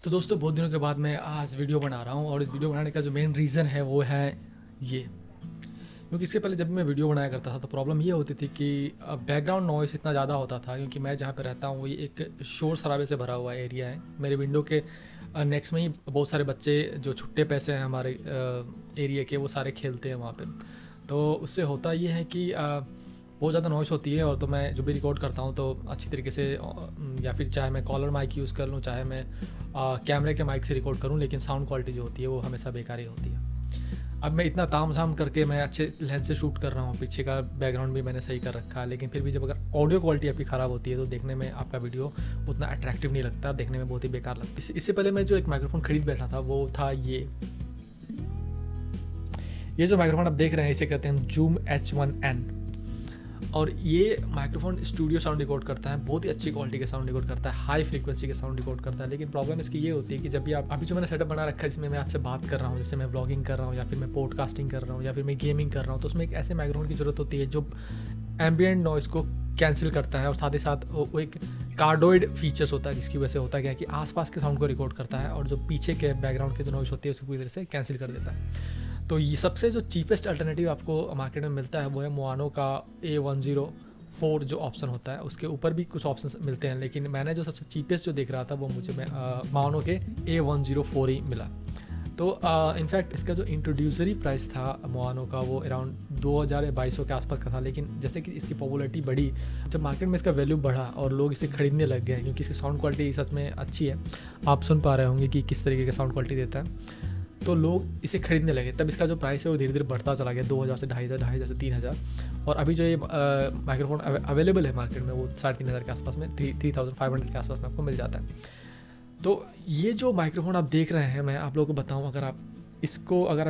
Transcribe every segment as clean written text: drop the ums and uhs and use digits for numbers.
तो दोस्तों बहुत दिनों के बाद मैं आज वीडियो बना रहा हूँ और इस वीडियो बनाने का जो मेन रीज़न है वो है ये। क्योंकि इसके पहले जब मैं वीडियो बनाया करता था तो प्रॉब्लम ये होती थी कि बैकग्राउंड नॉइस इतना ज़्यादा होता था, क्योंकि मैं जहाँ पे रहता हूँ वो ये एक शोर शराबे से भरा हुआ एरिया है। मेरे विंडो के नेक्स्ट में ही बहुत सारे बच्चे जो छुट्टे पैसे हैं हमारे एरिया के, वो सारे खेलते हैं वहाँ पे। तो उससे होता ये है कि बहुत ज़्यादा नॉइस होती है। और तो मैं जो भी रिकॉर्ड करता हूँ तो अच्छी तरीके से, या फिर चाहे मैं कॉलर माइक यूज़ कर लूँ, चाहे मैं कैमरे के माइक से रिकॉर्ड करूँ, लेकिन साउंड क्वालिटी जो होती है वो हमेशा बेकार ही होती है। अब मैं इतना ताम झाम करके मैं अच्छे लेंस से शूट कर रहा हूँ, पीछे का बैकग्राउंड भी मैंने सही कर रखा है, लेकिन फिर भी जब अगर ऑडियो क्वालिटी आपकी ख़राब होती है तो देखने में आपका वीडियो उतना अट्रैक्टिव नहीं लगता, देखने में बहुत ही बेकार लगता है। इससे पहले मैं जो एक माइक्रोफोन खरीद बैठा था वो था ये जो माइक्रोफोन आप देख रहे हैं इसे कहते हैं जूम H1N। और ये माइक्रोफोन स्टूडियो साउंड रिकॉर्ड करता है, बहुत ही अच्छी क्वालिटी के साउंड रिकॉर्ड करता है, हाई फ्रीक्वेंसी के साउंड रिकॉर्ड करता है। लेकिन प्रॉब्लम इसकी ये होती है कि जब भी आप अभी जो मैंने सेटअप बना रखा है जिसमें मैं आपसे बात कर रहा हूँ, जैसे मैं व्लॉगिंग कर रहा हूँ या फिर मैं पॉडकास्टिंग कर रहा हूँ या फिर मैं गेमिंग कर रहा हूँ, तो उसमें एक ऐसे माइक्रोफोन की ज़रूरत होती है जो एम्बिएंट नॉइस को कैंसिल करता है और साथ ही साथ वो एक कार्डोइड फीचर्स होता है जिसकी वजह से होता है क्या कि आसपास के साउंड को रिकॉर्ड करता है और जो पीछे के बैकग्राउंड की जो नॉइस होती है उसको पूरी तरह से कैंसिल कर देता है। तो ये सबसे जो चीपेस्ट अल्टरनेटिव आपको मार्केट में मिलता है वो है मोआनो का A104 जो ऑप्शन होता है। उसके ऊपर भी कुछ ऑप्शन मिलते हैं, लेकिन मैंने जो सबसे चीपेस्ट जो देख रहा था वो मुझे मोआनो के A104 ही मिला। तो इनफैक्ट इसका जो इंट्रोड्यूसरी प्राइस था मोआनो का वो अराउंड 2000 या 2200 के आसपास का था। लेकिन जैसे कि इसकी पॉपुलैरिटी बढ़ी, जब मार्केट में इसका वैल्यू बढ़ा और लोग इसे खरीदने लग गए, क्योंकि इसकी साउंड क्वालिटी सच में अच्छी है, आप सुन पा रहे होंगे कि किस तरीके का साउंड क्वालिटी देता है, तो लोग इसे खरीदने लगे। तब इसका जो प्राइस है वो धीरे धीरे बढ़ता चला गया, 2000 से 2500 से 3000। और अभी जो ये माइक्रोफोन अवेलेबल है मार्केट में वो 3500 के आसपास में, 3500 के आसपास में आपको मिल जाता है। तो ये जो माइक्रोफोन आप देख रहे हैं, मैं आप लोगों को बताऊं, अगर आप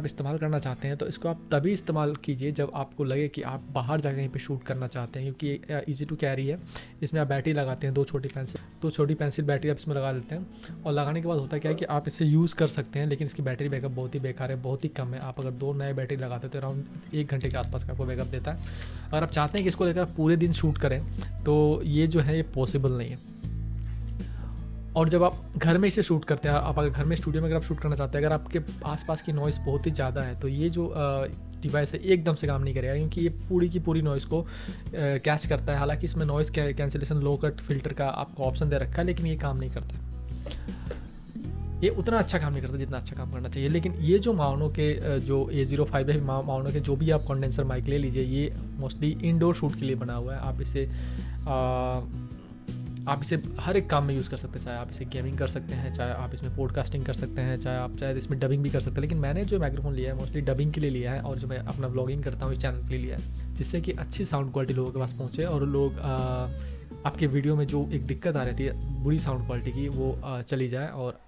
इस्तेमाल करना चाहते हैं तो इसको आप तभी इस्तेमाल कीजिए जब आपको लगे कि आप बाहर जाकर कहीं पे शूट करना चाहते हैं, क्योंकि ये ईजी टू कैरी है। इसमें आप बैटरी लगाते हैं, दो छोटी पेंसिल बैटरी आप इसमें लगा देते हैं, और लगाने के बाद होता क्या है कि आप इसे यूज़ कर सकते हैं, लेकिन इसकी बैटरी बैकअप बहुत ही बेकार है, बहुत ही कम है। आप अगर 2 नए बैटरी लगाते हैं तो अराउंड 1 घंटे के आसपास का आपको बैकअप देता है। अगर आप चाहते हैं कि इसको लेकर आप पूरे दिन शूट करें तो ये जो है ये पॉसिबल नहीं है। और जब आप घर में इसे शूट करते हैं, आप अगर घर में स्टूडियो में अगर आप शूट करना चाहते हैं, अगर आपके आसपास की नॉइस बहुत ही ज़्यादा है तो ये जो डिवाइस है एकदम से काम नहीं करेगा, क्योंकि ये पूरी की पूरी नॉइस को कैच करता है। हालांकि इसमें नॉइस कैंसिलेशन लो कट फिल्टर का आपको ऑप्शन दे रखा है, लेकिन ये काम नहीं करता, ये उतना अच्छा काम नहीं करता जितना अच्छा काम करना चाहिए। लेकिन ये जो मोआनो के जो A05 है, मोआनो के जो भी आप कंडेंसर माइक ले लीजिए, ये मोस्टली इंडोर शूट के लिए बना हुआ है। आप इसे हर एक काम में यूज़ कर सकते हैं, चाहे आप इसे गेमिंग कर सकते हैं, चाहे आप इसमें पॉडकास्टिंग कर सकते हैं, चाहे इसमें डबिंग भी कर सकते हैं। लेकिन मैंने जो माइक्रोफोन लिया है मोस्टली डबिंग के लिए लिया है, और जो मैं अपना व्लॉगिंग करता हूँ इस चैनल के लिए लिया है, जिससे कि अच्छी साउंड क्वालिटी लोगों के पास पहुँचे और लोग आपके वीडियो में जो एक दिक्कत आ रही है बुरी साउंड क्वालिटी की वो चली जाए, और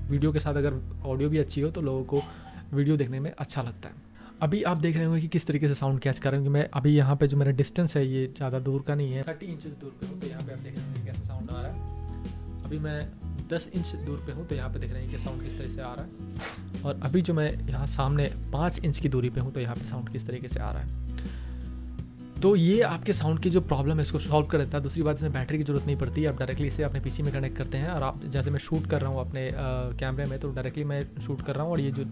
वीडियो के साथ अगर ऑडियो भी अच्छी हो तो लोगों को वीडियो देखने में अच्छा लगता है। अभी आप देख रहे होंगे कि किस तरीके से साउंड कैच कर रहे हैं। मैं अभी यहाँ पे जो मेरा डिस्टेंस है ये ज़्यादा दूर का नहीं है, 30 इंचेस दूर पे हूँ, तो यहाँ पे आप देख रहे होंगे कैसा साउंड आ रहा है। अभी मैं 10 इंच दूर पे हूँ तो यहाँ पे देख रहे हैं कि साउंड किस तरह से आ रहा है। और अभी जो मैं यहाँ सामने 5 इंच की दूरी पे हूँ तो यहाँ पे साउंड किस तरीके से आ रहा है। तो ये आपके साउंड की जो प्रॉब्लम है इसको सॉल्व कर देता है। दूसरी बात, इसमें बैटरी की ज़रूरत नहीं पड़ती, आप डायरेक्टली इसे अपने पीसी में कनेक्ट करते हैं। और आप जैसे मैं शूट कर रहा हूँ अपने कैमरे में, तो डायरेक्टली मैं शूट कर रहा हूँ, और ये जो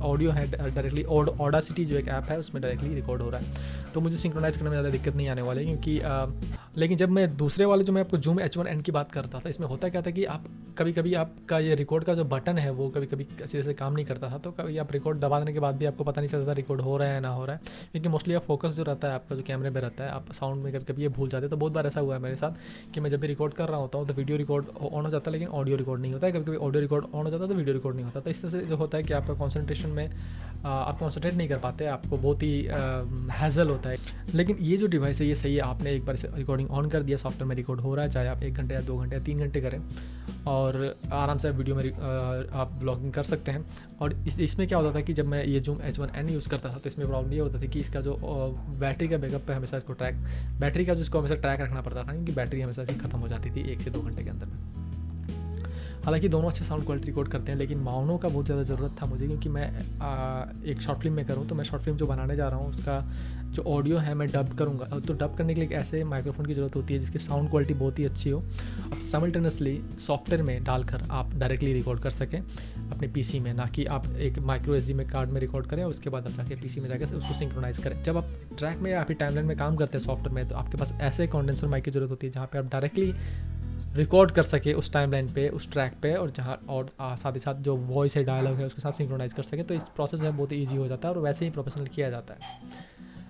ऑडियो है डायरेक्टली ऑडासिटी जो एक ऐप है उसमें डायरेक्टली रिकॉर्ड हो रहा है। तो मुझे सिंक्रोनाइज़ करने में ज़्यादा दिक्कत नहीं आने वाली, क्योंकि लेकिन जब मैं दूसरे वाले जो मैं आपको जूम H1N की बात करता था, इसमें होता क्या था कि आप कभी आपका ये रिकॉर्ड का जो बटन है वो कभी अच्छी तरह से काम नहीं करता था। तो कभी आप रिकॉर्ड दबा देने के बाद भी आपको पता नहीं चलता था रिकॉर्ड हो रहा है ना हो रहा है, क्योंकि मोस्टली आप फोकस जो रहता है आपका जो कैमरे में रहता है, आप साउंड में कभी ये भूल जाते हैं। तो बहुत बार ऐसा हुआ है मेरे साथ कि मैं जब भी रिकॉर्ड कर रहा होता हूँ तो वीडियो रिकॉर्ड ऑन हो जाता है, लेकिन ऑडियो रिकॉर्ड नहीं होता है। कभी ऑडियो रिकॉर्ड ऑन हो जाता है तो वीडियो रिकॉर्ड नहीं होता। तो इस तरह से जो होता है कि आपका कॉन्सेंट्रेशन में आप कॉन्सेंट्रेट नहीं कर पाते, आपको बहुत ही हैज़ल होता है। लेकिन ये जो डिवाइस है ये सही है, आपने एक बार इसे रिकॉर्डिंग ऑन कर दिया, सॉफ्टवेयर में रिकॉर्ड हो रहा है, चाहे आप 1 घंटे या 2 घंटे या 3 घंटे करें, और आराम से वीडियो में आप ब्लॉगिंग कर सकते हैं। और इसमें क्या होता था कि जब मैं ये जूम H1N यूज़ करता था तो इसमें प्रॉब्लम ये होता था कि इसका जो बैटरी का बैकअप है हमेशा इसको बैटरी का जो इसको हमेशा ट्रैक रखना पड़ता था, क्योंकि बैटरी हमेशा इसकी ख़त्म हो जाती थी 1 से 2 घंटे के अंदर में। हालांकि दोनों अच्छे साउंड क्वालिटी रिकॉर्ड करते हैं, लेकिन माउनो का बहुत ज़्यादा ज़रूरत था मुझे, क्योंकि मैं एक शॉर्ट फिल्म में करूँ, तो मैं शॉर्ट फिल्म जो बनाने जा रहा हूँ उसका जो ऑडियो है मैं डब करूँगा। तो डब करने के लिए एक ऐसे माइक्रोफोन की ज़रूरत होती है जिसकी साउंड क्वालिटी बहुत ही अच्छी हो, अब साइमल्टेनियसली सॉफ्टवेयर में डालकर आप डायरेक्टली रिकॉर्ड कर सकें अपने पीसी में, ना कि आप एक माइक्रो एसडी में कार्ड में रिकॉर्ड करें और उसके बाद आप जाके पीसी में जाकर उसको सिंक्रोनाइज करें। जब आप ट्रैक में या फिर टाइमलाइन में काम करते हैं सॉफ्टवेयर में, तो आपके पास ऐसे कंडेंसर माइक की ज़रूरत होती है जहाँ पे आप डायरेक्टली रिकॉर्ड कर सके उस टाइमलाइन पे, उस ट्रैक पे, और जहाँ और साथ ही साथ जो वॉइस है, डायलॉग है, उसके साथ सिंक्रोनाइज कर सके। तो इस प्रोसेस है बहुत ही ईजी हो जाता है और वैसे ही प्रोफेशनल किया जाता है।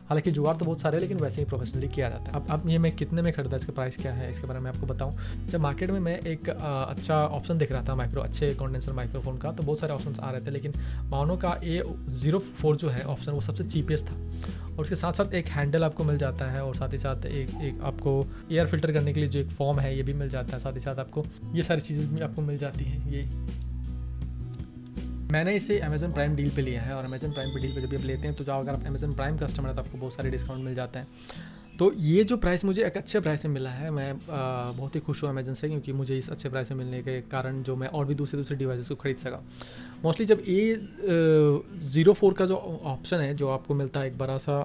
हालांकि जुगाड़ तो बहुत सारे हैं, लेकिन वैसे ही प्रोफेशनली किया जाता है। अब ये मैं कितने में खरीदा, इसका प्राइस क्या है, इसके बारे में आपको बताऊं। जब मार्केट में मैं एक अच्छा ऑप्शन देख रहा था अच्छे कंडेंसर माइक्रोफोन का, तो बहुत सारे ऑप्शंस आ रहे थे, लेकिन माउनो का A04 जो है ऑप्शन वो सबसे चीपेस्ट था। और उसके साथ साथ एक हैंडल आपको मिल जाता है और साथ ही साथ एक आपको एयर फिल्टर करने के लिए जो एक फॉर्म है ये भी मिल जाता है। साथ ही साथ आपको ये सारी चीज़ें भी आपको मिल जाती हैं। ये मैंने इसे अमेज़न प्राइम डील पे लिया है, और अमेज़न प्राइम पे डील पे जब आप लेते हैं तो अगर आप अमेज़न प्राइम कस्टमर है तो आपको बहुत सारे डिस्काउंट मिल जाते हैं। तो ये जो प्राइस मुझे एक अच्छे प्राइस में मिला है, मैं बहुत ही खुश हूँ अमेज़न से, क्योंकि मुझे इस अच्छे प्राइस में मिलने के कारण जो मैं और भी दूसरे डिवाइसेस को खरीद सका। मोस्टली जब A04 का जो ऑप्शन है जो आपको मिलता है एक बड़ा सा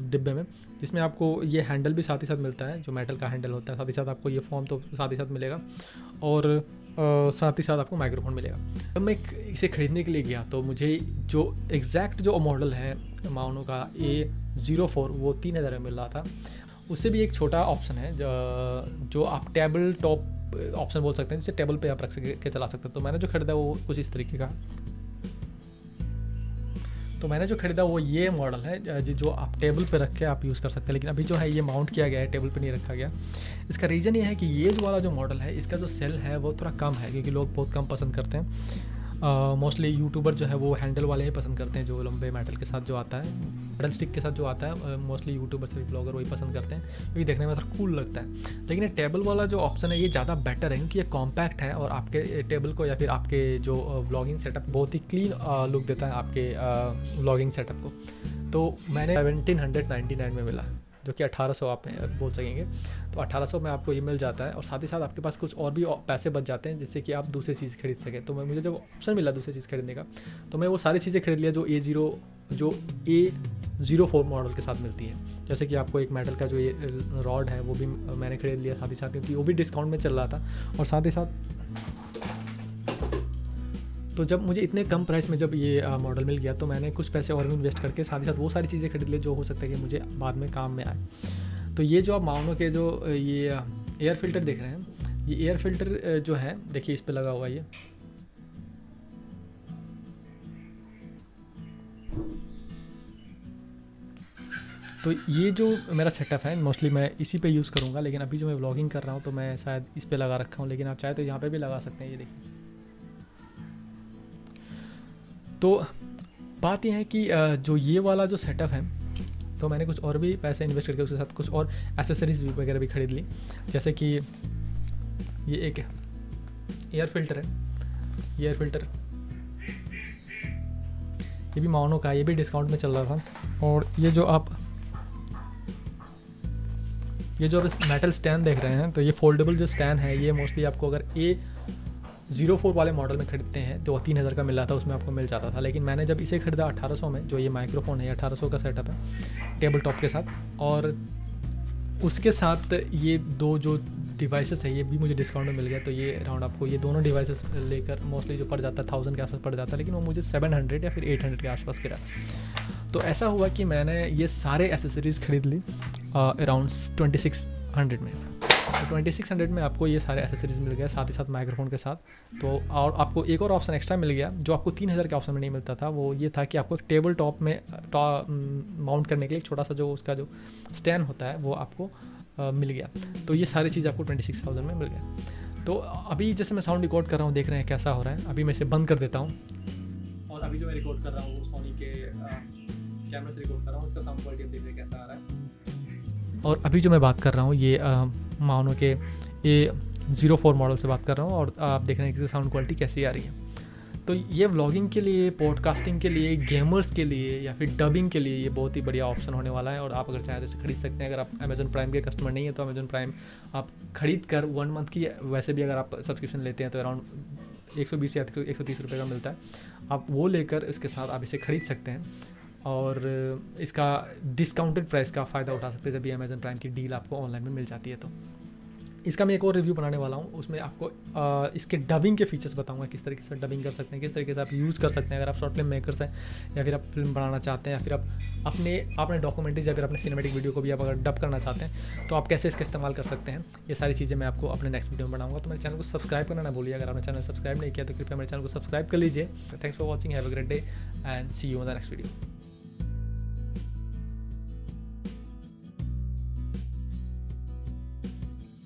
डिब्बे में, जिसमें आपको ये हैंडल भी साथ ही साथ मिलता है, जो मेटल का हैंडल होता है, साथ ही साथ आपको ये फॉर्म तो साथ ही साथ मिलेगा, और साथ ही साथ आपको माइक्रोफोन मिलेगा। जब मैं इसे ख़रीदने के लिए गया तो मुझे जो एग्जैक्ट जो मॉडल है माउनो का A04 वो 3000 में मिल रहा था। उससे भी एक छोटा ऑप्शन है जो आप टेबल टॉप ऑप्शन बोल सकते हैं, जिसे टेबल पे आप रख के चला सकते हैं। तो मैंने जो ख़रीदा वो कुछ इस तरीके का, वो ये मॉडल है जो आप टेबल पे रख के आप यूज़ कर सकते हैं। लेकिन अभी जो है ये माउंट किया गया है, टेबल पे नहीं रखा गया। इसका रीज़न ये है कि ये जो वाला जो मॉडल है इसका जो सेल है वो थोड़ा कम है, क्योंकि लोग बहुत कम पसंद करते हैं। मोस्टली यूट्यूबर जो है वो हैंडल वाले ही पसंद करते हैं, जो लंबे मेटल के साथ जो आता है, मेटल स्टिक के साथ जो आता है, मोस्टली यूट्यूबर से ब्लॉगर वही पसंद करते हैं, क्योंकि देखने में थोड़ा कूल लगता है। लेकिन ये टेबल वाला जो ऑप्शन है ये ज़्यादा बेटर है, क्योंकि ये कॉम्पैक्ट है और आपके टेबल को या फिर आपके जो व्लॉगिंग सेटअप बहुत ही क्लीन लुक देता है आपके व्लॉगिंग सेटअप को। तो मैंने 1799 में मिला, जो कि 1800 आप बोल सकेंगे। तो 1800 में आपको ये मिल जाता है, और साथ ही साथ आपके पास कुछ और भी पैसे बच जाते हैं जिससे कि आप दूसरी चीज़ खरीद सकें। तो मुझे जब ऑप्शन मिला दूसरी चीज़ खरीदने का, तो मैं वो सारी चीज़ें खरीद लिया जो A04 मॉडल के साथ मिलती है। जैसे कि आपको एक मेटल का जो ये रॉड है वो भी मैंने खरीद लिया साथ ही साथ, क्योंकि वो भी डिस्काउंट में चल रहा था। और साथ ही साथ तो जब मुझे इतने कम प्राइस में जब ये मॉडल मिल गया, तो मैंने कुछ पैसे और भी इन्वेस्ट करके साथ ही साथ वो सारी चीज़ें खरीद ली जो हो सकता है कि मुझे बाद में काम में आए। तो ये जो आप माउनो के जो ये एयर फिल्टर देख रहे हैं, ये एयर फिल्टर जो है देखिए इस पे लगा हुआ ये, तो ये जो मेरा सेटअप है मोस्टली मैं इसी पे यूज़ करूँगा। लेकिन अभी जो मैं व्लॉगिंग कर रहा हूँ तो मैं शायद इस पे लगा रखा हूँ, लेकिन आप चाहे तो यहाँ पे भी लगा सकते हैं। ये देखिए, तो बात यह है कि जो ये वाला जो सेटअप है, तो मैंने कुछ और भी पैसे इन्वेस्ट करके उसके साथ कुछ और एसेसरीज वगैरह भी खरीद ली। जैसे कि ये एक एयर फिल्टर है, ये एयर फिल्टर ये भी माउनो का, ये भी डिस्काउंट में चल रहा था। और ये जो मेटल स्टैंड देख रहे हैं, तो ये फोल्डेबल जो स्टैंड है ये मोस्टली आपको अगर A04 वाले मॉडल में खरीदते हैं जो 3000 का मिल रहा था उसमें आपको मिल जाता था। लेकिन मैंने जब इसे खरीदा 1800 में, जो ये माइक्रोफोन है 1800 का सेटअप है टेबल टॉप के साथ, और उसके साथ ये दो जो डिवाइसेस है ये भी मुझे डिस्काउंट में मिल गया। तो ये अराउंड आपको ये दोनों डिवाइसेस लेकर मोस्टली जो पड़ जाता है 1000 के आसपास पड़ जाता है, लेकिन वो मुझे 700 या फिर 800 के आसपास गिरा। तो ऐसा हुआ कि मैंने ये सारे एसेसरीज़ खरीद ली अराउंड 2600 में। तो 2600 में आपको ये सारे एसेसरीज मिल गए साथ ही साथ माइक्रोफोन के साथ। तो और आपको एक और ऑप्शन एक्स्ट्रा मिल गया जो आपको 3000 के ऑप्शन में नहीं मिलता था, वो ये था कि आपको एक टेबल टॉप में माउंट करने के लिए एक छोटा सा जो उसका जो स्टैंड होता है वो आपको मिल गया। तो ये सारी चीज़ आपको 26000 में मिल गया। तो अभी जैसे मैं साउंड रिकॉर्ड कर रहा हूँ, देख रहे हैं कैसा हो रहा है। अभी मैं इसे बंद कर देता हूँ, और अभी जो मैं रिकॉर्ड कर रहा हूँ वो सोनी के कैमरे से रिकॉर्ड कर रहा हूँ, उसका साउंड क्वालिटी देख रहे हैं कैसा आ रहा है। और अभी जो मैं बात कर रहा हूँ ये माउनो के A04 मॉडल से बात कर रहा हूँ, और आप देख रहे हैं कि साउंड क्वालिटी कैसी आ रही है। तो ये व्लॉगिंग के लिए, पॉडकास्टिंग के लिए, गेमर्स के लिए या फिर डबिंग के लिए ये बहुत ही बढ़िया ऑप्शन होने वाला है। और आप अगर चाहें तो इसे खरीद सकते हैं। अगर आप अमेज़न प्राइम के कस्टमर नहीं है तो अमेज़न प्राइम आप खरीद कर 1 मंथ की, वैसे भी अगर आप सब्सक्रिप्शन लेते हैं तो अराउंड 120 या 130 रुपये का मिलता है, आप वो लेकर इसके साथ आप इसे ख़रीद सकते हैं और इसका डिस्काउंटेड प्राइस का फ़ायदा उठा सकते हैं जब भी अमेज़न प्राइम की डील आपको ऑनलाइन में मिल जाती है। तो इसका मैं एक और रिव्यू बनाने वाला हूँ, उसमें आपको इसके डबिंग के फीचर्स बताऊंगा, किस तरीके से डबिंग कर सकते हैं, किस तरीके से आप यूज़ कर सकते हैं अगर आप शॉर्ट फिल्म मेकर्स हैं या फिर आप फिल्म बनाना चाहते हैं या फिर आप अपने डॉक्यूमेंट्रीज या फिर अपने सिनेमेटिक वीडियो को भी आप अगर डब करना चाहते हैं तो आप कैसे इसका इस्तेमाल कर सकते हैं। ये सारी चीज़ें मैं आपको अपने नेक्स्ट वीडियो में बनाऊंगा। तो मेरे चैनल को सब्सक्राइब करना ना भूलिए, अगर आपने चैनल सब्सक्राइब नहीं किया तो कृपया मेरे चैनल को सब्सक्राइब कर लीजिए। Thanks for watching, have a great day and see you in the next video.